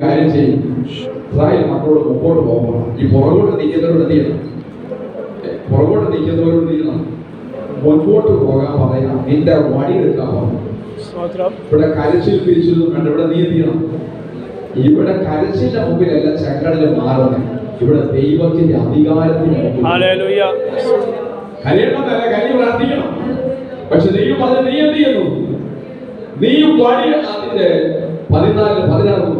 കാര്യം ചെയ്യും. ഇസ്രായേൽ മക്കളോട് മുമ്പോട്ട് പോകണം. ഈ പുറകോട്ട് നിൽക്കുന്നവരോട് എന്ത് ചെയ്യണം? പുറകോട്ട് നിൽക്കുന്നവരോട് എന്ത് ചെയ്യണം? മുൻപോട്ട് പോകാൻ പറയാം. നിന്റെ വടി എടുക്കാൻ പറഞ്ഞു. ഇവിടെ കരച്ചിൽ പിരിച്ചിലൊന്നും വേണ്ട. ഇവിടെ നീ എന്ത് ചെയ്യണം? ഇവിടെ കരച്ചിലിന്റെ മുമ്പിലല്ല ചങ്കടല് മാറുന്നത്. ഇവിടെ ദൈവത്തിന്റെ അധികാരത്തിന് കരയണമെന്നല്ല, കരി പ്രാർത്ഥിക്കണം. പക്ഷെ ദൈവം പറഞ്ഞ നീ എന്ത് ചെയ്യുന്നു? നീ വടി അതിന്റെ 14-16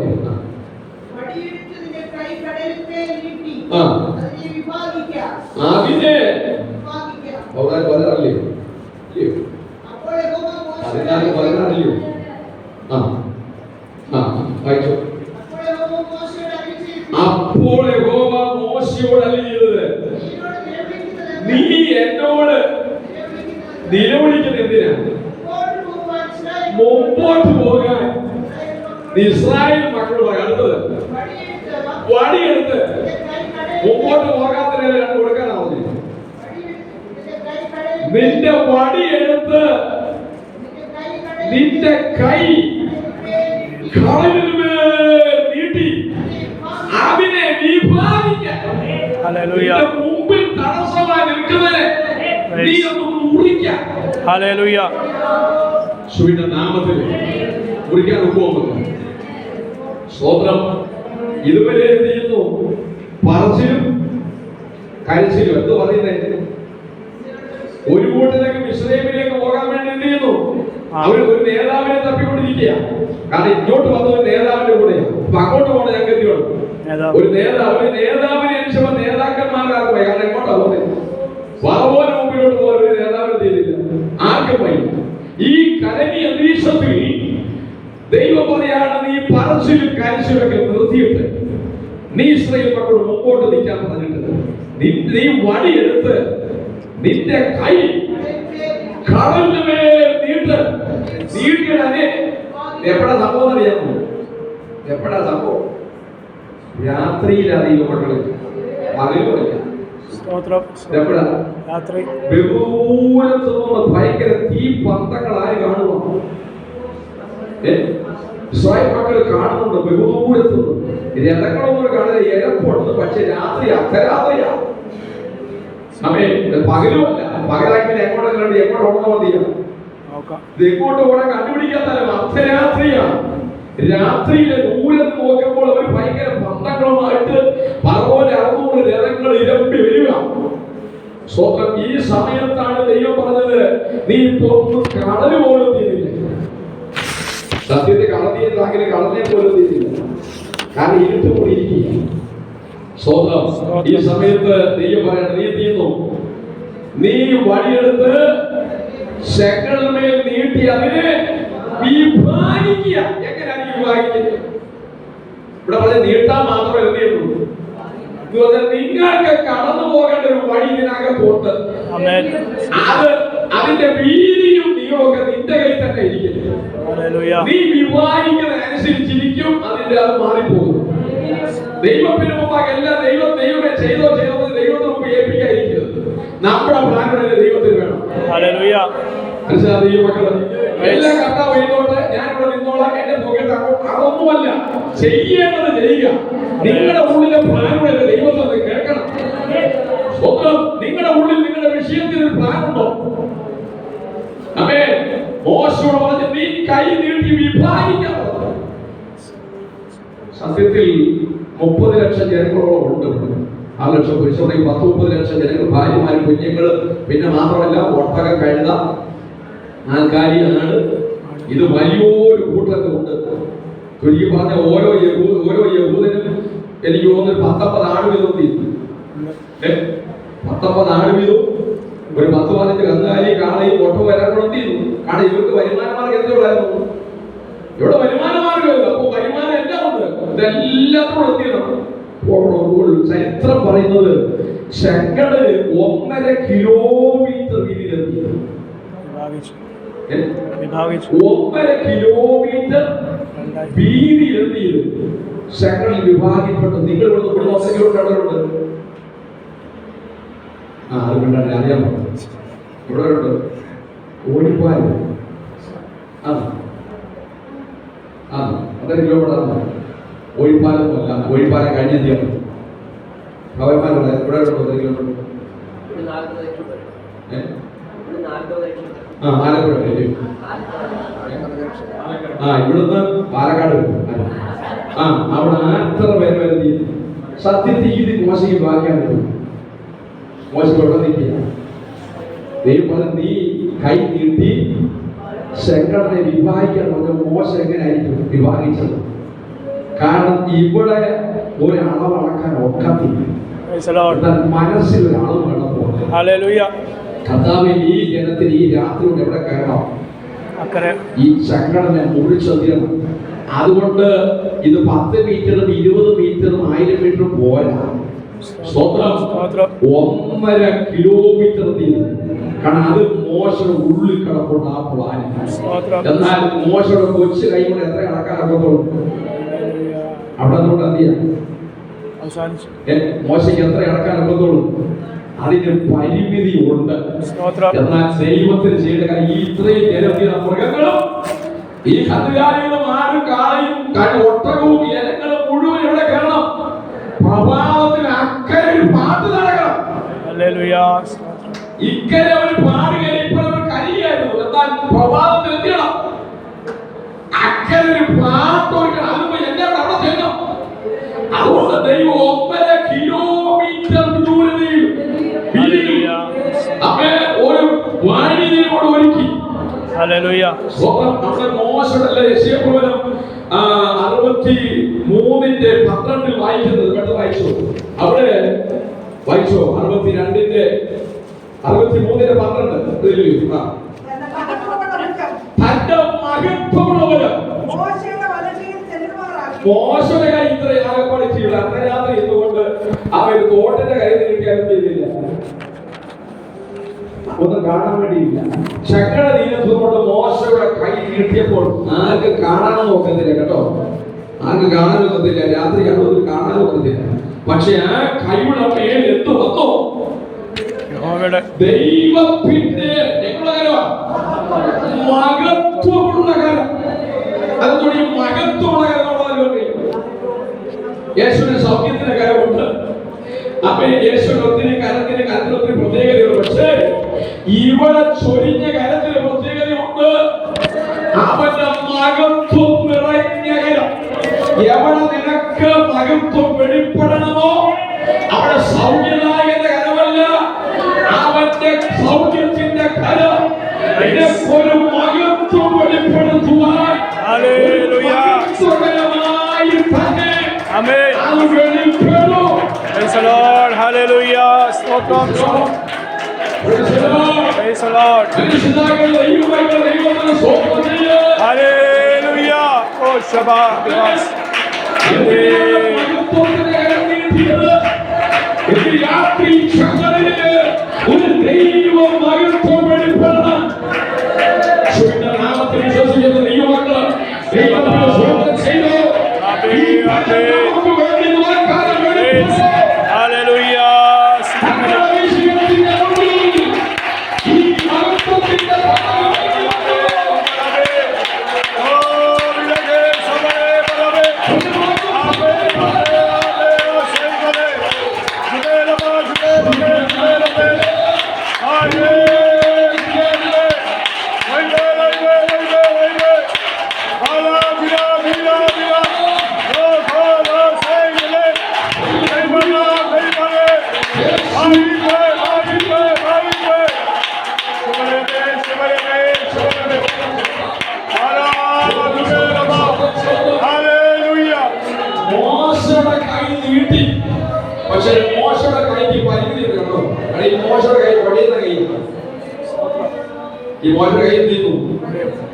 അപ്പോൾ യഹോവ മോശയോട് അരുളിയത്, നീ എന്നോട് നിലവിളിക്കുന്നത് എന്തിനാ? മുമ്പോട്ട് പോകാൻ. ഇസ്രായേൽ മക്കളുമായി അടുത്തത് വടിയെടുത്ത് മുമ്പോട്ട് പോകാത്തതിനെ രണ്ട് കൊടുക്കാനാണ് പറഞ്ഞത്. നിന്റെ വടിയെടുത്ത് നിന്റെ കൈ കടലിന്മേൽ നീട്ടി അതിനെ വിഭാഗിക്കാൻ. മുമ്പിൽ തടസ്സമായി നിൽക്കുന്നതിനെ നീ ഒന്ന് മുറിക്കാൻ. യേശുവിന്റെ നാമത്തിൽ മുറിക്കാൻ ഒക്കുമോ? സ്തോത്രം. ഇതുവരെ എന്ത് ചെയ്യുന്നു? പറച്ചിലും കരച്ചിലും. എന്ത് പറയുന്നത്? ഒരു കൂട്ടരൊക്കെ മിസ്രൈമിലേക്ക് പോകാൻ വേണ്ടി എന്ത് ചെയ്യുന്നു? അവർ ഒരു നേതാവിനെ തപ്പിക്കൊണ്ടിരിക്കുക. കാരണം ഇങ്ങോട്ട് വന്ന ഒരു നേതാവിന്റെ കൂടെയാണ്. അപ്പൊ അങ്ങോട്ട് പോകണം. ഞങ്ങൾക്ക് എന്ത് വേണം? ഒരു നേതാവിനെ അനുസരിച്ച് നേതാക്കന്മാരാകും. കാരണം എങ്ങോട്ടാ പോകുന്നത്? ഫറവോന്റെ മുമ്പിലോട്ട് പോകാൻ ഒരു നേതാവിനെ ചെയ്തില്ല. ആർക്കും വൈകി. ഈ കലനി അന്തരീക്ഷത്തിൽ ദൈവം പറയാണ്, നീ പറച്ചിലും കരച്ചിലൊക്കെ നിർത്തിയിട്ട് നീ ഇസ്രായേൽ മക്കളോട് മുമ്പോട്ട് നിൽക്കാൻ പറഞ്ഞിട്ട് നീ വടിയെടുത്ത് നിന്റെ കൈ കടലിന് മേൽ നീട്ടിയിടനെ. എപ്പോഴാ സംഭവം അറിയാമോ? എപ്പോഴാ സംഭവം? രാത്രിയിലധികം മക്കള് പകലുമില്ല. എപ്പോഴാ? ബഹുദൂരത്തുനിന്ന് ഭയങ്കര തീ പന്തങ്ങളായി കാണുക. ഇസ്രായേൽ മക്കള് കാണുന്നുണ്ട്. ബഹുദൂരത്തുനിന്ന് രഥങ്ങളൊന്നും കാണുന്നത് എയർപോർട്ട്. പക്ഷെ രാത്രി അർദ്ധരാത്രിയാ. പകലുമല്ല. പകലാക്കി എങ്ങോട്ട് ഓടണം മതിയാ. എങ്ങോട്ട് ഓടാൻ കണ്ടുപിടിക്കാത്തല്ല. അർദ്ധരാത്രിയാണ്. രാത്രിയിലെ ദൂരം നോക്കുമ്പോൾ അവർ ഭയങ്കര പന്തങ്ങളുമായിട്ട് പറവോന്റെ 600 രഥങ്ങൾ ഇരമ്പി വരിക. സ്വന്തം ഈ സമയത്താണ് ദൈവം പറഞ്ഞത്, നീ ഇപ്പൊന്നും കടല് പോലും തീരില്ല. സത്യത്തെ കളഞ്ഞെങ്കിൽ കടലിനെ പോലും തീരില്ല. കാരണം ഇരുട്ട് കൂടിയിരിക്കുക. സ്വന്തം ഈ സമയത്ത് ദൈവം പറയണം, നീ തീർന്നു. നീ വടിയെടുത്ത് ശക്തിമേൽ നീട്ടി അതിനെ വിഭാഗിക്കുക. എങ്ങനെയാണ് വിഭാഗിക്കുന്നത്? ഇവിടെ പറഞ്ഞ നീട്ടാൻ മാത്രമേ എന്ത് ചെയ്യുള്ളൂ? നിങ്ങൾക്ക് കടന്നു പോകേണ്ട ഒരു വഴി ഇതിനകത്തുണ്ട്. അതിന്റെ വീതിയും നീളമൊക്കെ നിന്റെ കയ്യിൽ തന്നെ ഇരിക്കുന്നു. നീ വിവാഹിക്കുന്നതനുസരിച്ചിരിക്കും അതിന്റെ അത് മാറിപ്പോകും. ദൈവത്തിന് മുമ്പാകെ എല്ലാം ദൈവമേ ചെയ്തോ ദൈവത്തിന് മുമ്പ് ഏൽപ്പിക്കാതിരിക്കുന്നത്. നമ്മുടെ പ്ലാനുകളെ ദൈവത്തിന് വേണം. എല്ലാം കർത്താവ് ചെയ്തോട്ടെ, ഞാനിവിടെ നിന്നോളാം, എന്റെ പോകട്ടെ, അതൊന്നുമല്ല. ചെയ്യേണ്ടത് ചെയ്യുക. നിങ്ങളുടെ ഉള്ളിലെ പ്ലാനുകളെ ദൈവത്തിന് കേൾക്കണം. നിങ്ങളുടെ ഉള്ളിൽ നിങ്ങളുടെ വിഷയത്തിൽ ഒരു പ്ലാൻ ഉണ്ടോ? മോശയോട് പറഞ്ഞ് നീ കൈ നീട്ടി വിഭാഗിക്കാൻ. സത്യത്തിൽ 30 ലക്ഷം ജനങ്ങളോളം ഉണ്ട്. 6 ലക്ഷം പുരുഷന്മാർ, 10-30 ലക്ഷം ജനങ്ങൾ, ഭാര്യമാരും കുഞ്ഞുങ്ങള്, പിന്നെ മാത്രമല്ല ഒട്ടകം, കഴുത, ആൾക്കാരിയാണ്. ഇത് വലിയൊരു കൂട്ടത്തിൽ ഉണ്ട്. ചുരുക്കി പറഞ്ഞ ഓരോ യഹൂദനും എനിക്ക് തോന്നുന്നു 19 ആട് വീതം തീരുന്നു. 19 ആട് വീതവും ഒരു 10-15 കന്നുകാലി, കാളയും ഒട്ടവും വരാൻ തീരുന്നു. കാരണം ഇവർക്ക് വരുമാനമാർഗം എന്തുള്ളായിരുന്നു? ഇവിടെ വരുമാനമാർഗമല്ല. അപ്പൊ വരുമാനം എല്ലാം ഉണ്ട്. ഇതെല്ലാത്തോടെ എന്ത് ചെയ്യണം? ചരിത്രം പറയുന്നത് ചെങ്കടല് 1.5 കിലോമീറ്റർ വീതിയിലെത്തി. 1.5 കിലോമീറ്റർ വീതിയിലെത്തിയത് ചെങ്കടൽ വിഭാഗിപ്പെട്ടു. നിങ്ങൾ ഇവിടുന്ന് ഇവിടെ 1 കിലോമീറ്റർ ഉണ്ട്. അത് കണ്ടാൽ അറിയാൻ പറ്റും. ഇവിടെ ഉണ്ട് ഓടിപ്പാൽ. ആ 1.5 കിലോമീറ്റർ ഒഴിപ്പാലമല്ല, ഒഴിപ്പാലം കഴിഞ്ഞെത്തിയാണ് ഭവന്മാരുള്ള ഇവിടെ ആലപ്പുഴ ഇവിടുന്ന് പാലക്കാട് വരും. അവിടെ അത്ര പേര് വരുത്തി സത്യത്തിൽ ഇത് മോശയ്ക്ക് ബാക്കിയാണ്. മോശം ഇവിടെ നിൽക്കില്ല. ദൈവം നീ കൈ നീട്ടി ശങ്കരനെ വിവാഹിക്കാൻ പറഞ്ഞ മോശം എങ്ങനെയായിരിക്കും വിവാഹിച്ചത്? കാരണം ഇവിടെ ഒരളവ് അളക്കാൻ ഒക്കത്തില്ല. മനസ്സിൽ ഒരളവ് വേണം പോലെ. കർത്താവ് ഈ ജനത്തിന് ഈ രാത്രി കൊണ്ട് എവിടെ കയറണം? ഈ ശങ്കരനെ മുറിച്ചെത്തിയണം. അതുകൊണ്ട് ഇത് 10 മീറ്ററും 20 മീറ്ററും 1000 മീറ്ററും പോരാ. 1.5 കിലോമീറ്റർ നീളം. കാരണം അത് മോശയുടെ ഉള്ളിൽ കിടപ്പുണ്ട് ആ പ്ലാൻ. എന്നാൽ മോശയുടെ കൊച്ചു കൈ കൊണ്ട് എത്ര കണക്കാക്കത്തുള്ളൂ? അവിടെ അതുകൊണ്ട് എന്ത് ചെയ്യാം? മോശയ്ക്ക് എത്ര ഇടക്കാനൊക്കത്തുള്ളൂ? അതിന് പരിമിതി ഉണ്ട്. എന്നാൽ ദൈവത്തിന് ചെയ്യേണ്ട കാര്യം ഈ ഇത്രയും ജനപ്രിയ മൃഗങ്ങളും ഈ കന്നുകാലികളും ആരും കാളയും ഒട്ടകവും ജനങ്ങളും മുഴുവൻ ഇവിടെ കയറണം. പ്രഭാതത്തിൽ അക്കരെ ഒരു പാട്ട് നടക്കണം. ഇക്കരെ ഒരു പാടുകയും ഇപ്പോഴൊരു കരിയായിരുന്നു. എന്നാൽ പ്രഭാതത്തിൽ എന്ത് ചെയ്യണം? അക്കരെ ഒരു പാട്ട് ഒഴിക്കണം. അതുമ്പോ എല്ലാവരും അവിടെ ചെല്ലണം. അതുകൊണ്ട് ദൈവം 1.5 കിലോമീറ്റർ ദൂരതയിൽ ഒരു വഴിയോട് ഒരുക്കി. നമ്മുടെ മോശയുടെ യെശയ്യാപ്രവചനം 63:12 വായിക്കുന്നത് പെട്ടെന്ന് വായിച്ചു. അവിടെ വായിച്ചോ? 62:63 തന്റെ മഹത്വമുള്ളവര് മോശയുടെ കാര്യം ഇത്ര ആകപ്പാട് ചെയ്യില്ല. അർദ്ധരാത്രി എന്നുകൊണ്ട് അവർ തോട്ടിന്റെ കാര്യം നിൽക്കാനും ചെയ്തില്ല, ഒന്നും കാണാൻ വേണ്ടിയില്ല. ശങ്കര നീരത്തുകൊണ്ട് മോശയുടെ കൈ കിട്ടിയപ്പോൾ ആർക്ക് കാണാൻ നോക്കത്തില്ല കേട്ടോ, ആർക്ക് കാണാൻ നോക്കത്തില്ല. രാത്രി കണ്ടതിൽ കാണാൻ നോക്കത്തില്ല. പക്ഷെ ആ കൈയുടെ മേൽ എന്ത് വന്നു? ദൈവത്തിന്റെ മഹത്വമുള്ള കരം. അതുകൊണ്ട് ഈ മഹത്വമുള്ള കരം യേശുവിന് സൗഖ്യത്തിന്റെ കരമുണ്ട്. അപ്പൊ യേശുവിന് ഒത്തിരി കരത്തിന് ഒത്തിരി പ്രത്യേകതയുണ്ട്. പക്ഷേ ഇവിടെ ചൊരിഞ്ഞ കരത്തിന് പ്രത്യേകതയുണ്ട്. അവന്റെ മഹത്വം നിറഞ്ഞ കരം. എവിടെ നിനക്ക് മഹത്വം വെളിപ്പെടണമോ അവിടെ സൗഖ്യദായകന്റെ കരമല്ല, അവന്റെ സൗഖ്യത്തിന്റെ കരം. നിനക്കൊരു മഹത്വം വെളിപ്പെടുത്തുവാൻ Praise the Lord, hallelujah, stotram, praise the Lord, hallelujah, oh Shabbat, yes, പക്ഷെ മോശയുടെ കൈക്ക് പരിമിതി കേട്ടോ. ഈ മോശയുടെ കൈ പടിയുന്ന കൈ, ഈ മോശയുടെ കൈ തീർന്നു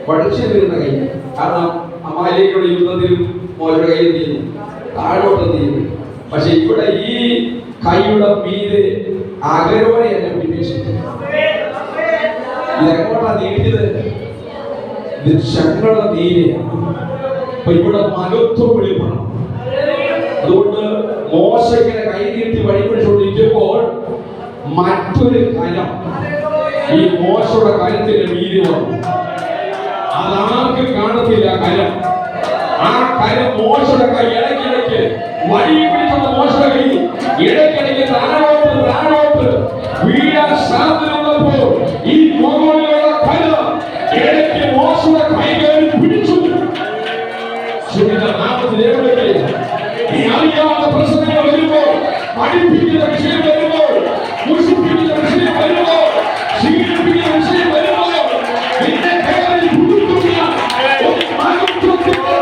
പഠിച്ചു തീരുന്ന കൈ. കാരണം അമാലേക്കുള്ള യുദ്ധത്തിലും മോശയുടെ കൈ തീർന്നു, താഴോട്ട് തീർന്നു. പക്ഷെ ഇവിടെ ഈ കൈയുടെ മീതെ അകരോനെ എന്നെ വിന്വേഷിച്ചു. ഇതെങ്ങോട്ടാ നീട്ടിയത്? ഇത് ശങ്കട നീരെയാണ്. അപ്പൊ ഇവിടെ മഹത്വം വെളിപ്പെടണം. അതുകൊണ്ട് മോശ ഇങ്ങനെ കൈ നീട്ടി വഴിപിടിച്ചുകൊണ്ടിരിക്കുമ്പോൾ മറ്റൊരു കരം ഈ മോശയുടെ കരത്തിന്റെ വീതി വന്നു. അതാർക്ക് കാണത്തില്ല കരം. ആ കാര്യം മോശയുടെ കൈ ഇടയ്ക്കിടയ്ക്ക് വഴി പിടിക്കുന്ന മോശയുടെ കൈ ഇടയ്ക്കിടയ്ക്ക് താഴോട്ട് വീഴാൻ സാധ്യതയുള്ളപ്പോൾ ഈ മുകളിലുള്ള കല ഇടയ്ക്ക് മോശയുടെ കൈ കയറി പിടിച്ചു. നീ അറിയാത്ത പ്രശ്നങ്ങൾ വരുമ്പോൾ, പഠിപ്പിക്കുന്ന വിഷയം വരുമ്പോൾ, മുഷിപ്പിക്കുന്ന വിഷയം വരുമ്പോൾ, ശീലിപ്പിക്കുന്ന വിഷയം വരുമ്പോൾ നിന്നെ കയറി കുടുക്കുന്ന ഒരു മഹത്വത്തിന്റെ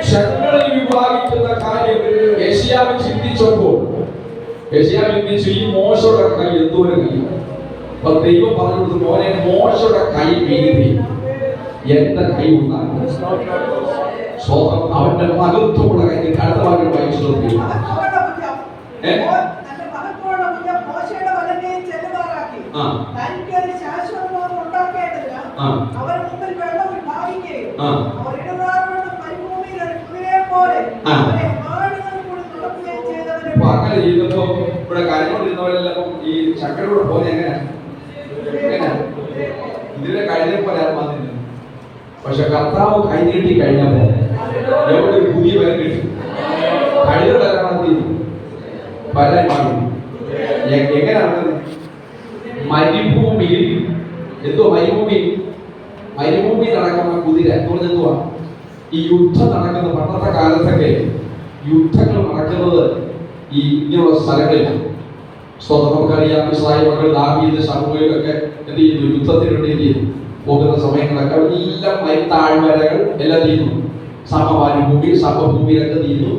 ശക്തനെ വിഭാഗിക്കുന്ന കാര്യം യെശയ്യാവ് ചിന്തിച്ചപ്പോൾ ഈ മോശയുടെ കൈ എന്തോരം കൈ. അപ്പൊ ദൈവം പറഞ്ഞു, മോനെ മോശയുടെ കൈ വീതി എന്റെ കൈ ഉണ്ടാകും. സ്വന്തം അവന്റെ മഹത്വമുള്ള കൈ. അടുത്ത ഭാഗം വായിച്ചു നോക്കി. അങ്ങനെ ചെയ്തപ്പോ ഇവിടെ കാര്യങ്ങളിരുന്നവരെല്ലാം ഈ ചക്കരയോടെ പോലെ എങ്ങനെയാ ഇതിനെ കഴിഞ്ഞ പോലെ ആരും വന്നില്ല. പക്ഷെ കർത്താവ് കൈ നീട്ടി കഴിഞ്ഞപ്പോ എവിടെ ഒരു പുതിയ വരം കിട്ടി. കഴിഞ്ഞ വരാൻ മാറി. എങ്ങനെയാണ് മരുഭൂമിയിൽ എന്തോ മരുഭൂമി നടക്കുന്ന കുതിര എന്തുവാ ഈ യുദ്ധം നടക്കുന്ന പണ്ടത്തെ കാലത്തൊക്കെ യുദ്ധങ്ങൾ നടക്കുന്നത് ഈ ഇങ്ങനെയുള്ള സ്ഥലങ്ങളിലാണ്. നമുക്കറിയാം ഇസ്രായേൽ മക്കൾ ദാവീദ് ശമൂവേലൊക്കെ എന്ത് ചെയ്യുന്നു, യുദ്ധത്തിന് വേണ്ടി പോകുന്ന സമയങ്ങളൊക്കെ എല്ലാം താഴ്വരകൾ എല്ലാം തീരുന്നു. സമഭൂമിയിലൊക്കെ തീരുന്നു.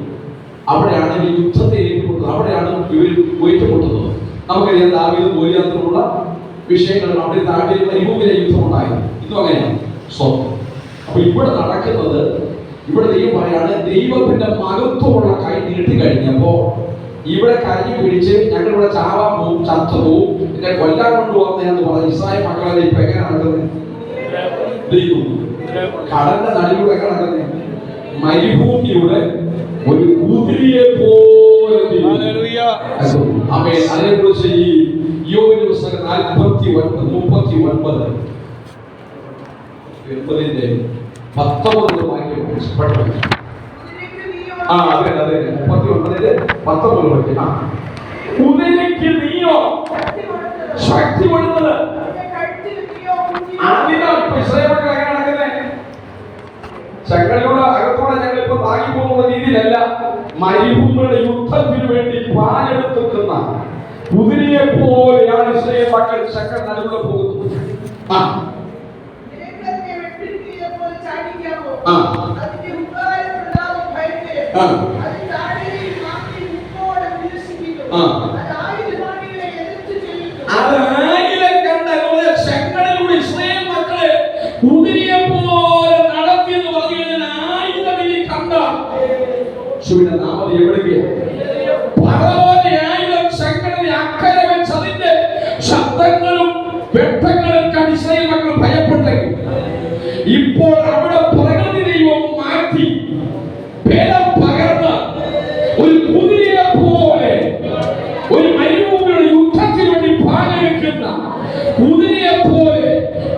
അവിടെയാണ് ഈ യുദ്ധത്തെ ഏറ്റുമുട്ടുന്നത്. അവിടെയാണ് ഇവർ ഏറ്റുമുട്ടുന്നത്. നമുക്കറിയാം ദാവീദ് ഗോലിയാത്തിനുള്ള വിഷയങ്ങൾ അവിടെ താഴ്വര മരുഭൂമിയിലെ യുദ്ധം ഉണ്ടായിരുന്നു. ഇതും അങ്ങനെയാണ്. അപ്പൊ ഇവിടെ നടക്കുന്നത്, ഇവിടെ ദൈവം പറയാണ്, ദൈവത്തിന്റെ മഹത്വമുള്ള കൈ നീട്ടി കഴിഞ്ഞപ്പോ ഇവിടെ കൈ പിടിച്ച് ഞങ്ങളിവിടെ ചാവാൻ പോവും, ചത്തു പോവും, എന്നെ കൊല്ലാൻ കൊണ്ടുപോകുന്നതെന്ന് പറഞ്ഞ ഇസ്രായേൽ മക്കളെ ഇപ്പൊ എങ്ങനെ നടക്കുന്നത്? ദൈവം കടന്റെ നടുവിലൂടെ നടക്കുന്നത് മരുഭൂമിയുടെ ഒരു കുതിരയെ പോലെ. അതിനെ കുറിച്ച് ഈ യോബിന്റെ പുസ്തകം 49:39 19 വാക്യം പഠിക്കും. അതെ 49:19. കുതിരയ്ക്ക് നീയോ ശക്തി കൊടുത്തത്. ചക്രയുടെ അകത്തോടെ ഞങ്ങൾ ഇപ്പൊ താങ്ങി പോകുന്ന രീതിയിലല്ല, മരുഭൂമിയുടെ യുദ്ധത്തിന് വേണ്ടി പാലെടുത്തുന്ന കുതിരയെ പോലെയാണ് ഇസ്രായേൽ മക്കൾ ചക്ര നടുവിലൂടെ പോകുന്നത്. ചെങ്കടലിലൂടെ ഇസ്രായേൽ മക്കളെ കുതിരയെ പോലെ നടത്തിയെന്ന് പറഞ്ഞു കഴിഞ്ഞാൽ ആയുധം ഇനി കണ്ട നാമതി എവിടെയാണ് ആയുധം ചെങ്കടലിൽ അക്കരെ വെച്ച് അതിന്റെ ശബ്ദങ്ങളും വെട്ടങ്ങളും കണ്ട് ഇസ്രായേൽ മക്കൾ ഭയപ്പെട്ടേക്കും. ഇപ്പോൾ അവിടെ പ്രകൃതി ദൈവം മാറ്റി ബലം പകർന്ന് ഒരു കുതിരയെ പോലെ ഒരു മരുഭൂമിയുടെ യുദ്ധത്തിന് വേണ്ടി പാലെടുക്കുന്ന കുതിരയെ പോലെ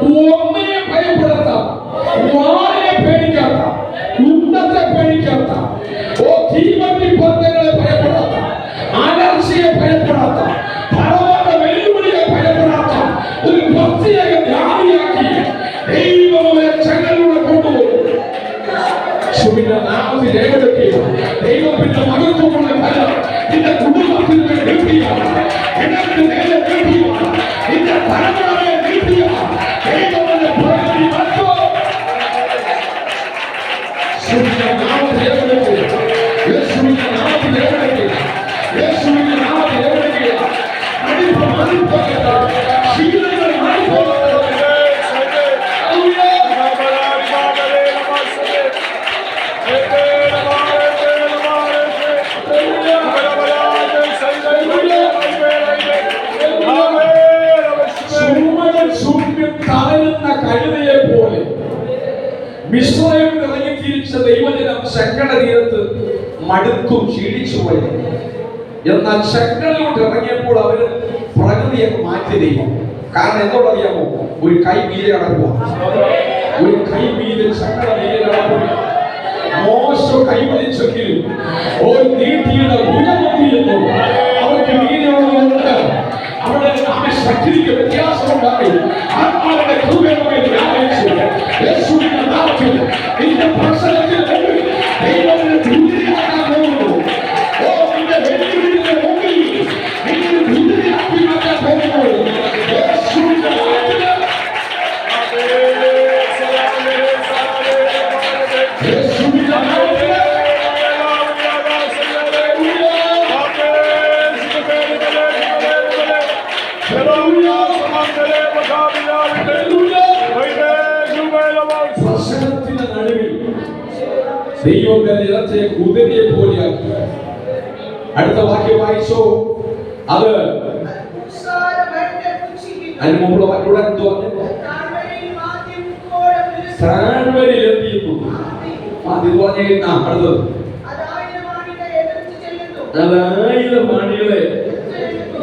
ഒന്നിനെ ഭയപ്പെടാത്ത, വാളിനെ പേടിക്കാത്ത, യുദ്ധത്തെ പേടിക്കാത്ത, തീവണ്ടിപ്പന്തങ്ങളെ ഭയപ്പെടാത്ത, അലർച്ചയെ ഭയപ്പെടാത്ത, പലവാദ വെല്ലുവിളിയെ ഭയപ്പെടാത്ത ഒരു പ്രത്യേക ധ്യാനിയാക്കി ദൈവം ചെങ്കലിലൂടെ കൊണ്ടുപോകും. യേശുവിന്റെ നാമത്തിൽ രേഖപ്പെടുത്തിയ ദൈവത്തിന്റെ മഹത്വമുള്ള ഫലം നിന്റെ കുടുംബത്തിൽ കിട്ടിയ നിനക്ക് നേരെ കിട്ടിയ നിന്റെ തലമുറയെ കിട്ടിയ ദൈവത്തിന്റെ പ്രവൃത്തി മറ്റോ യേശുവിന്റെ നാമത്തിൽ രേഖപ്പെടുത്തിയ യേശുവിന്റെ നാമത്തിൽ രേഖപ്പെടുത്തിയ യേശുവിന്റെ നാമത്തിൽ രേഖപ്പെടുത്തിയ അടിപ്പ് മാറിപ്പോകട്ടെ ശീലങ്ങൾ മാറിപ്പോകട്ടെ. തളരുന്ന കഴുതയെ പോലെ മിസ്രയീമിൽ ഇറങ്ങിത്തിരിച്ച ദൈവജനം ചെങ്കട തീരത്ത് മടുത്തും ക്ഷീണിച്ചു പോയി. എന്നാൽ ചെങ്കടലോട്ട് ഇറങ്ങിയപ്പോൾ അവര് പ്രകൃതിയെ മാറ്റി ദൈവം. കാരണം എന്തോടറിയാമോ? ഒരു കൈ മീതെ കടക്കുക, ഒരു കൈ മീതെ ചെങ്കട മീതെ കടക്കുക. മോശ കൈവലിച്ചെങ്കിലും ഒരു നീട്ടിയുടെ ഉയർന്നു അവർക്ക് മീതിയുള്ളതുകൊണ്ട് അവിടെ ശക്തിക്ക് വ്യത്യാസമുണ്ടായി. ആത്മാവിന്റെ കൃപയുമായി വ്യാപരിച്ചു. യേശുവിന്റെ നാമത്തിൽ നിന്റെ പ്രശ്നത്തിന് മുമ്പിൽ ദൈവത്തിന്റെ ദൂതിയാക്കാൻ പോകുന്നു. ഓ, നിന്റെ വെല്ലുവിളിയുടെ മുമ്പിൽ നിന്നെ ദൂതിയാക്കി മാറ്റാൻ പോകുന്നു. യേശുവിന്റെ നാമത്തിൽ യേശുവിന്റെ നാമത്തിൽ പ്രശ്നത്തിന്റെ നടുവിൽ ദൈവം ജനത്തെ കുതിരയെ പോലെയാക്കി. അടുത്ത വാക്യം വായിച്ചോ. അത് അതിന് മുമ്പുള്ള വാക്യോടെ എന്തോ താഴ്വരയിലെത്തിയിരുന്നു. ഇത് പറഞ്ഞ അടുത്തത് അതായിരം ആണികളെ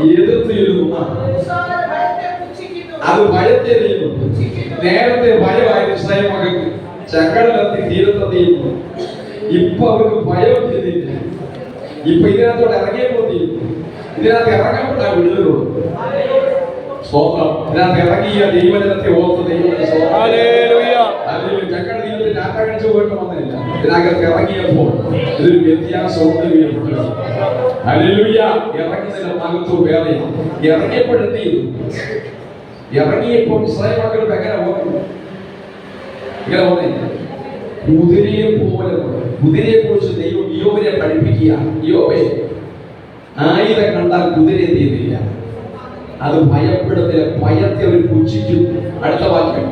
എതിർത്തിരുന്നു. അത് ഭയത്തെ നീക്കുന്നു. നേരത്തെ ഭയമായിരുന്നു ഇസ്രായേൽ മകൾക്ക് ചങ്കടലെത്തി തീരത്തെത്തിയിരുന്നു. ഇപ്പൊ അവർക്ക് ഭയം ചെയ്തില്ല. ഇപ്പൊ ഇതിനകത്തോടെ ഇറങ്ങിയപ്പോൾ തീരുന്നു. ഇതിനകത്ത് ഇറങ്ങപ്പെടാൻ വിടുതലുള്ളൂ. സ്തോത്രം. ഇതിനകത്ത് ഇറങ്ങിയ ദൈവജനത്തെ ഓർത്ത് ദൈവത്തിന്റെ ചങ്കട തീരത്തിൽ രാത്രി കഴിച്ചു പോയിട്ട് വന്നില്ല. ഇതിനകത്ത് ഇറങ്ങിയപ്പോൾ ഇതൊരു വ്യത്യാസമുണ്ട്. ഹല്ലേലൂയ. ഇറങ്ങുന്നതിന്റെ മഹത്വം വേറെയാണ്. ഇറങ്ങിയപ്പോഴെത്തിയിരുന്നു. ഇറങ്ങിയപ്പോൾ ഇസ്രായേൽ മക്കൾക്ക് എങ്ങനെ പോകുന്നു? ഇങ്ങനെ പോകുന്നില്ല. കുതിരയെ പോലെ. കുതിരയെ കുറിച്ച് ദൈവം യോബിനെ പഠിപ്പിക്കുക. യോബേ, ആയുധം കണ്ടാൽ കുതിര എന്തില്ല, അത് ഭയപ്പെടുന്നില്ല. ഭയത്തെ അവർ പുച്ഛിക്കും. അടുത്ത വാക്യം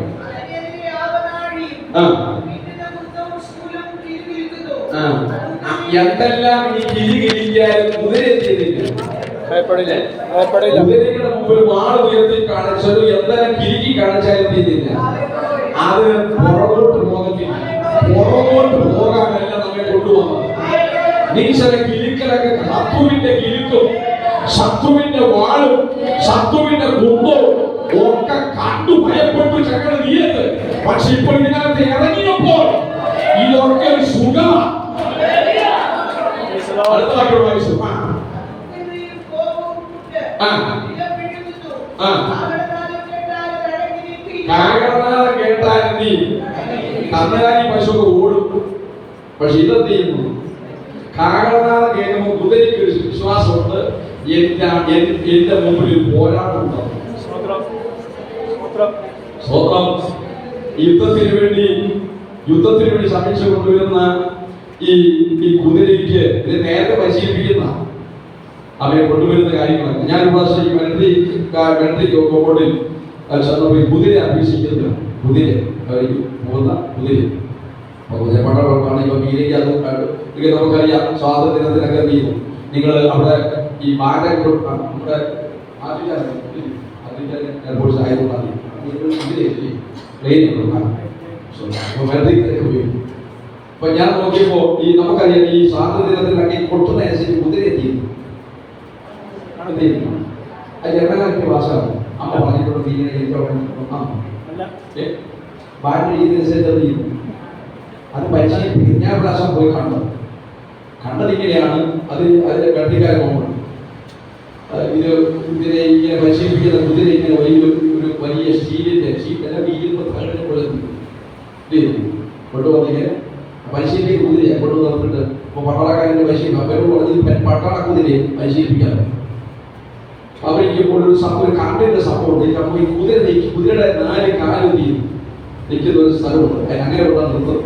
എന്തെല്ലാം ഈ കിരികിരിക്കാനും കുതിര എന്തില്ല, കുതിരയുടെ മുമ്പിൽ വാൾ ഉയർത്തി കാണിച്ചാലും എന്തെല്ലാം കിരിക്കി കാണിച്ചാലും എന്തില്ല, അത് പുറകോട്ട് പോകത്തില്ല. പുറകോട്ട് പോകാനല്ല നമ്മെ കൊണ്ടുവന്നത്. നീ ചില കിരിക്കലൊക്കെ ശത്രുവിന്റെ കിരിക്കും ശത്രുവിന്റെ വാളും ശത്രുവിന്റെ കുന്തവും ഒക്കെ കണ്ടു ഭയപ്പെട്ടു ചക്കര നീയത്ത്. പക്ഷെ ഇപ്പോൾ ഇതിനകത്ത് ഇറങ്ങിയപ്പോൾ ഇതൊക്കെ ഒരു സുഖമാണ്. കാകടനാഥം കേട്ടാൽ നീ കന്നുകാലി പശുവൊക്കെ ഓടും. പക്ഷെ ഇതെന്ത് ചെയ്യുന്നു? കാകടനാഥം കേൾക്കുമ്പോൾ കുതിരയ്ക്ക് ഒരു വിശ്വാസമുണ്ട്, എന്റെ മുമ്പിൽ ഒരു പോരാട്ടമുണ്ടാവും. സ്വന്തം യുദ്ധത്തിന് വേണ്ടി ശ്രമിച്ചു കൊണ്ടുവരുന്ന ഈ കുതിരയ്ക്ക് ഇത് നേരത്തെ പരിശീലിപ്പിക്കുന്ന അവരെ കൊണ്ടുവരുന്ന കാര്യങ്ങളാണ്. ഞാൻ പ്രാവശ്യം ഈ വെള്ളി ബോർഡിൽ ചെന്നപ്പോൾ കുതിര അഭ്യസിക്കുന്നു. കുതിര പോകുന്ന കുതിര പടമാണ്. ഇപ്പൊ മീനയ്ക്ക് അത് നമുക്കറിയാം. സ്വാതന്ത്ര്യദിനത്തിനൊക്കെ എന്ത് ചെയ്യുന്നു? നിങ്ങൾ അവിടെ ഈ നമ്മുടെ എയർപോർട്ട്സ് ആയതുകൊണ്ടാണ് അപ്പൊ ഞാൻ നോക്കിയപ്പോ നമുക്കറിയാം ഈ സ്വാതന്ത്ര്യദിനത്തിനൊക്കെ കൊട്ടുന്നതനുസരിച്ച് കുതിര എത്തിയിരുന്നു. അത് എറണാകുളത്തെ ഭാഷയാണ്. അമ്മ പറഞ്ഞിട്ടുണ്ട് ബാറ്റ് ചെയ്തനുസരിച്ച് അത് ചെയ്യുന്നു. അത് പരിശീലിപ്പിക്കും. ഞാൻ പ്രാവശ്യം പോയി കണ്ടതിങ്ങനെയാണ്. അതിന്റെ കട്ടിക്കാര പോകുന്നത് ഇതിനെ ഇങ്ങനെ പരിശീലിപ്പിക്കുന്ന കുതിര ഇങ്ങനെ വലിയ സ്റ്റീലിന്റെ ഷീറ്റ് വീരുമ്പോ കൊണ്ടുവന്നിങ്ങനെ പരിശീലിപ്പിക്കുന്ന കുതിരയെ കൊണ്ടു വന്നിട്ട് ഇപ്പോൾ പട്ടാളക്കാരൻ്റെ പരിശീലിക്കും അവരോട് പറഞ്ഞ് പട്ടാള കുതിരയെ പരിശീലിപ്പിക്കാൻ അവരിക്കുമ്പോൾ ഒരു കണ്ടിന്റെ സംഭവമുണ്ട്. അപ്പോൾ ഈ കുതിരയുടെ 4 കാലും നിൽക്കുന്ന ഒരു സ്ഥലമുണ്ട്. അങ്ങനെ ഉള്ള നിർത്തും.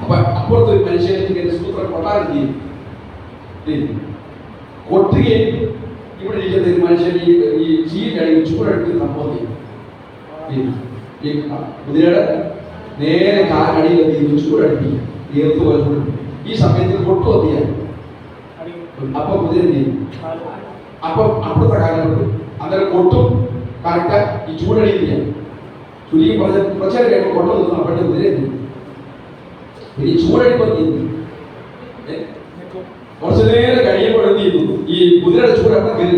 അപ്പൊ അപ്പുറത്ത് ഒരു മനുഷ്യൻ സൂത്രം കൊട്ടാരം ചെയ്യും കൊട്ടുകയും ഇവിടെ ഇരിക്കുന്ന ഒരു മനുഷ്യൻ ഈ ചീരടി ചൂടെടുക്കുന്ന സംഭവം ചെയ്യും. ഈ കുതിരയുടെ നേരെ കാലടിയിൽ ചൂടടിപ്പിക്കും. ഏർത്ത് പോലെ ചൂടും. ഈ സമയത്ത് കൊട്ടു വന്നിയാൽ അപ്പൊ കുതിര ചെയ്യും. അപ്പൊ അപ്പുറത്തെ കാലത്ത് അന്നേരം കൊട്ടും കറക്റ്റ് ഈ ചൂടടിയില്ല. ചുരുക്കി പറഞ്ഞ കുറച്ചേരം കഴിയുമ്പോൾ കൊട്ട നിന്നു അപ്പോഴത്തെ കുതിര ഈ ചൂടടിപ്പം ചെയ്യുന്നു. കുറച്ചു നേരം കഴിയുമ്പോൾ എന്ത് ചെയ്യുന്നു? ഈ കുതിരയുടെ ചൂട് അവിടെ കയറി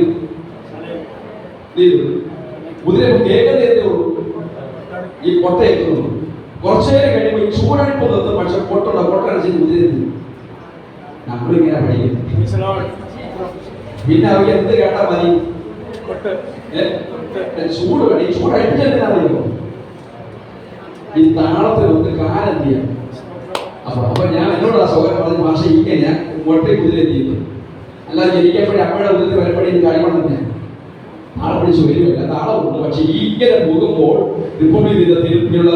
കുതിര കേൾക്കുന്നതേ ഉള്ളൂ. ഈ കൊട്ട എത്തുന്നു. കുറച്ചു നേരം കഴിയുമ്പോൾ ഈ ചൂടടിപ്പ് നിർത്തും. പക്ഷെ കൊട്ടടിച്ച് കുതിര നമ്മളിങ്ങനെ പഠിക്കുന്നു. പിന്നെ അവർക്ക് എന്ത് കേട്ടാ മതി? ചൂട് കളി ചൂടടിപ്പിച്ചെന്തിനാണല്ലോ ഈ താളത്തിനൊക്കെ കാലം ചെയ്യാം. അപ്പൊ ഞാൻ എന്നോട് ആ സൗകര്യം പറഞ്ഞ ഭാഷ ഇങ്ങനെ ഞാൻ ഒട്ടേ കുതിര ചെയ്യുന്നു. അല്ലാതെ ജനിക്കപ്പോഴേ അമ്മയുടെ ഉദരത്തിൽ വരപ്പടി കാര്യമാണ് തന്നെ താളം പിടിച്ച് വരുമല്ല. താളമുണ്ട്. പക്ഷെ ഇങ്ങനെ പോകുമ്പോൾ റിപ്പബ്ലിക് ദിനത്തിനുള്ള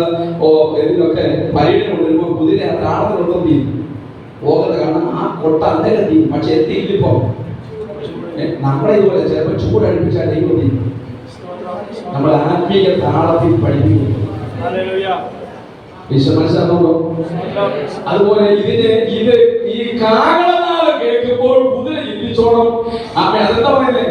ഇതിനൊക്കെ പര്യടനം കൊണ്ടുവരുമ്പോൾ കുതിര ആ താളത്തിനൊപ്പം ചെയ്യും പോകുന്നത്. കാരണം ആ കൊട്ട അന്നേരം ചെയ്യും. പക്ഷെ എത്തിയില്ലിപ്പോ നമ്മളെ ഇതുപോലെ ചിലപ്പോൾ ചൂടടുപ്പിച്ചാൽ ദൈവം ചെയ്യും. നമ്മൾ ആത്മീയ താളത്തിൽ പഠിപ്പിക്കുന്നു. മനസ്സിലാകുമോ? അതുപോലെ ഇത് ഈ കാകളനാള് കേൾക്കുമ്പോൾ കുതിര ചിന്തിച്ചോണം. അതെന്താ പറയുന്നേ?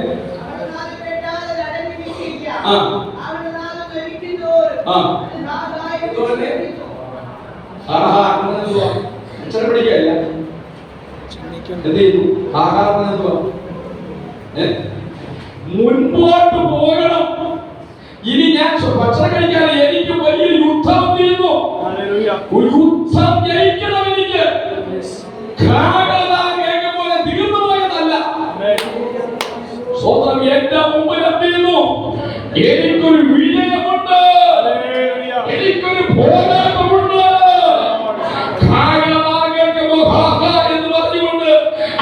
പിടിക്കല്ല എന്ത് ചെയ്തു? ആഹാരം എന്തുവാ? മുൻപോട്ട് പോകണം. ഇനി ഞാൻ ഭക്ഷണം കഴിക്കാൻ എനിക്ക് വലിയ യുദ്ധം ചെയ്യുന്നു. ഒരു യുദ്ധം ജയിക്കണം എനിക്ക്. കേൾക്കുമ്പോൾ തീർന്നു പോയതല്ല. സ്വന്തം എന്റെ മുമ്പിൽ എന്ത് ചെയ്യുന്നു? എനിക്കൊരു വിജയമുണ്ട്. എനിക്കൊരു പോരാട്ടമുണ്ട്. എന്ന് പറഞ്ഞുകൊണ്ട്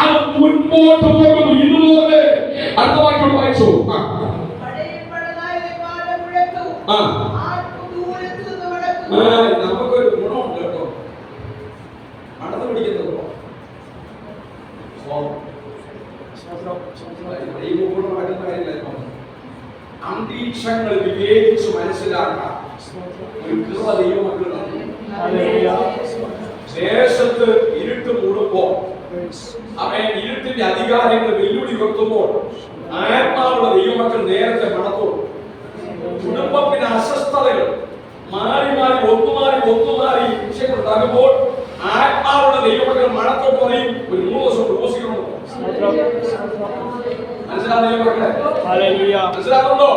അത് മുൻപോട്ട് പോകുന്നു. ഇതുപോലെ അടുത്ത വാക്യം വായിച്ചു. നമുക്കൊരു ഗുണമുണ്ട് കേട്ടോ. നടന്നു പിടിക്കുന്നത് അന്തരീക്ഷങ്ങൾ വിവേചിച്ച് മനസ്സിലാക്കാം. ദേശത്ത് ഇരുട്ട് മൂടുമ്പോൾ അവൻ ഇരുട്ടിന്റെ അധികാരങ്ങൾ വെല്ലുവിളി ഉയർത്തുമ്പോൾ ആത്മാവുള്ള ദൈവമക്കൾ നേരത്തെ മണത്തോടും കുടുംബത്തിന് അസ്വസ്ഥതകൾ മാറി ഒത്തുമാറി വിഷയങ്ങൾ ഉണ്ടാകുമ്പോൾ ആത്മാവുള്ള ദൈവമക്കൾ മണത്തോട്ട് പറയും ഒരു 3 ദിവസം ഉപവസിക്കണം. മനസ്സിലാകുന്നുണ്ടോ?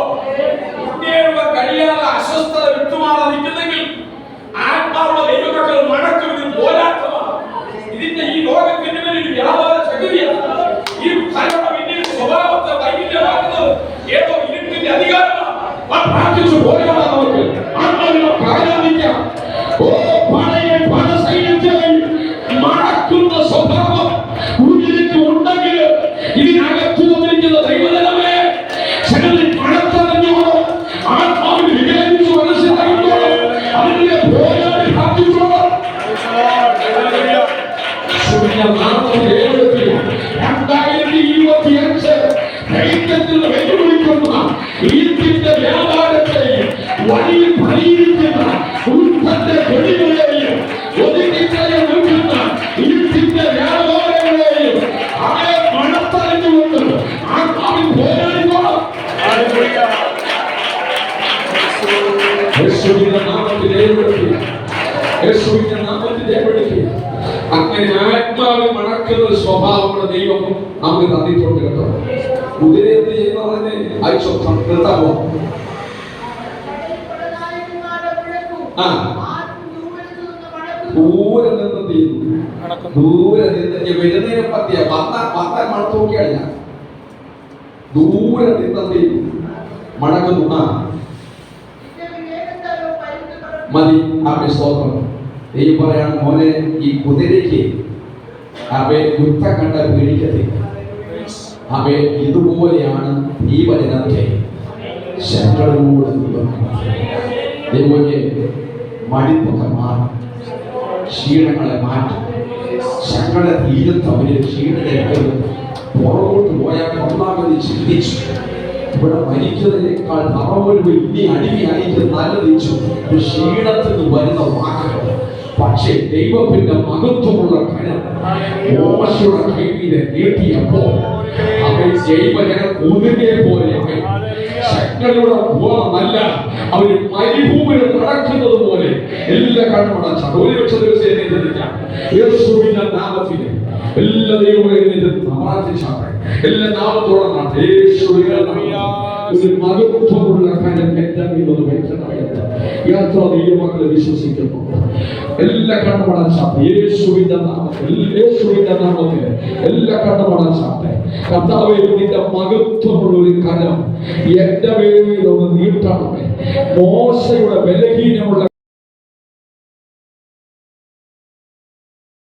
കഴിയാതെ അസ്വസ്ഥത വിട്ടുമാറാൻ നിൽക്കുന്നെങ്കിൽ ആത്മാവുള്ള ദൈവമക്കൾ മണക്കും. ഇതിൽ പോരാട്ടമാണ്. ഇതിന്റെ ഈ ലോകത്തിന്റെ മേൽ വ്യാപാര ശക്തിയാണ്. ഈ സ്വഭാവത്തെ വൈവിധ്യമാക്കുന്നത് ഏതോ ഇരുട്ടിന്റെ അധികാരമാണ്. പ്രാർത്ഥിച്ചു പോരാടാം. നമുക്ക് ആത്മാവിനൊക്കെ ആരാധിക്കാം. മടക്കുന്ന സ്വഭാവം ഉള്ളിലേക്ക് ഉണ്ടെങ്കിൽ ഇതിനകത്തു വന്നിരിക്കുന്ന ദൈവജനമേ ചിലതിൽ മണത്തറിഞ്ഞോളൂ. ആത്മാവിൽ വിവേചിച്ചു മനസ്സിലാക്കിക്കോളൂ. അതിനെ പോരാടി പ്രാർത്ഥിച്ചോളൂ. വെല്ലുവിളിക്കുന്ന ഈജിപ്തിന്റെ വ്യാപാരത്തെയും വഴിയിൽ പണിയിരിക്കുന്ന ഉൽപ്പന്ന കൊടികളെയും ഒതുക്കിക്കളയാൻ നിൽക്കുന്ന ഈജിപ്തിന്റെ വ്യാപാരങ്ങളെയും അവരെ മണത്തറിഞ്ഞുകൊണ്ട് ആത്മാവിൽ പോരാടിക്കോളാം. യേശുവിന്റെ നാമത്തിൽ ഏർപ്പെടുത്തി അങ്ങനെ ആത്മാവിൽ മണക്കുന്ന ഒരു സ്വഭാവമുള്ള ദൈവം നമുക്ക് തന്നിട്ടുണ്ട് കേട്ടോ. കുതിര എന്ത് ചെയ്യുന്ന പറഞ്ഞ് അയച്ചോ നിർത്താമോ? ദൂരെ നിന്ന് തീരുന്നു. ദൂരെ നിന്ന് വെളുന്നേരം പത്തിയ 10 മണത്ത് നോക്കിയാൽ ദൂരെ നിന്ന് തീരുന്നു. മണക്കുന്നു. മതി. ആ സ്തോത്രം. ദൈവം പറയാണ്, മോനെ ഈ കുതിരയ്ക്ക് അവൻ യുദ്ധം കണ്ട പേടിക്കത്തില്ല. അവൻ ഇതുപോലെയാണ് ഈ വചനത്തെ ശക്തരോട് ദൈവമേ മടിപ്പൊക്കെ മാറും, ക്ഷീണങ്ങളെ മാറ്റും. ശക്തരുടെ തീരത്ത് അവര് ക്ഷീണതയൊക്കെ പുറകോട്ട് പോയാൽ ഒന്നാമത് ചിന്തിച്ചു, ഇവിടെ മരിക്കുന്നതിനേക്കാൾ തറവൊരു ഇനി അടിമയായിട്ട് നല്ലതിച്ചു ക്ഷീണത്തിൽ നിന്ന് വരുന്ന വാക്കുകൾ. പക്ഷേ ദൈവത്തിന്റെ മഹത്വമുള്ള കരം മോശയുടെ കൈയിലെ നീട്ടിയപ്പോൾ അവൻ ജൈവജനം കുതിരയെ പോലെ അവൻ ശക്തിയുടെ പോലല്ല, അവര് മരുഭൂമിയിൽ നടക്കുന്നത് പോലെ എല്ലാ കണ്ണുമടച്ചാണ്. ഒരു ലക്ഷം യേശുവിന്റെ നാമത്തില് എല്ലാ ദൈവങ്ങളും പ്രാർത്ഥിച്ചാട്ടെ. എല്ലാ നാമത്തോടെ നാട്ടെ. യേശുവിന്റെ ഒരു മഹത്വമുള്ള കാര്യം എന്റെ മീതൊന്ന് വെക്കണമെന്ന് യാത്ര ദൈവമക്കളെ വിശ്വസിക്കുന്നു. എല്ലാ കണ്ണുമടച്ചാട്ടെ. യേശുവിന്റെ നാമത്തിൽ, യേശുവിന്റെ നാമത്തിൽ എല്ലാ കണ്ണുമടച്ചാട്ടെ. കർത്താവേ, നിന്റെ മഹത്വമുള്ള ഒരു കരം എന്റെ മേലൊന്ന് നീട്ടണമേ. മോശയുടെ ബലഹീനമുള്ള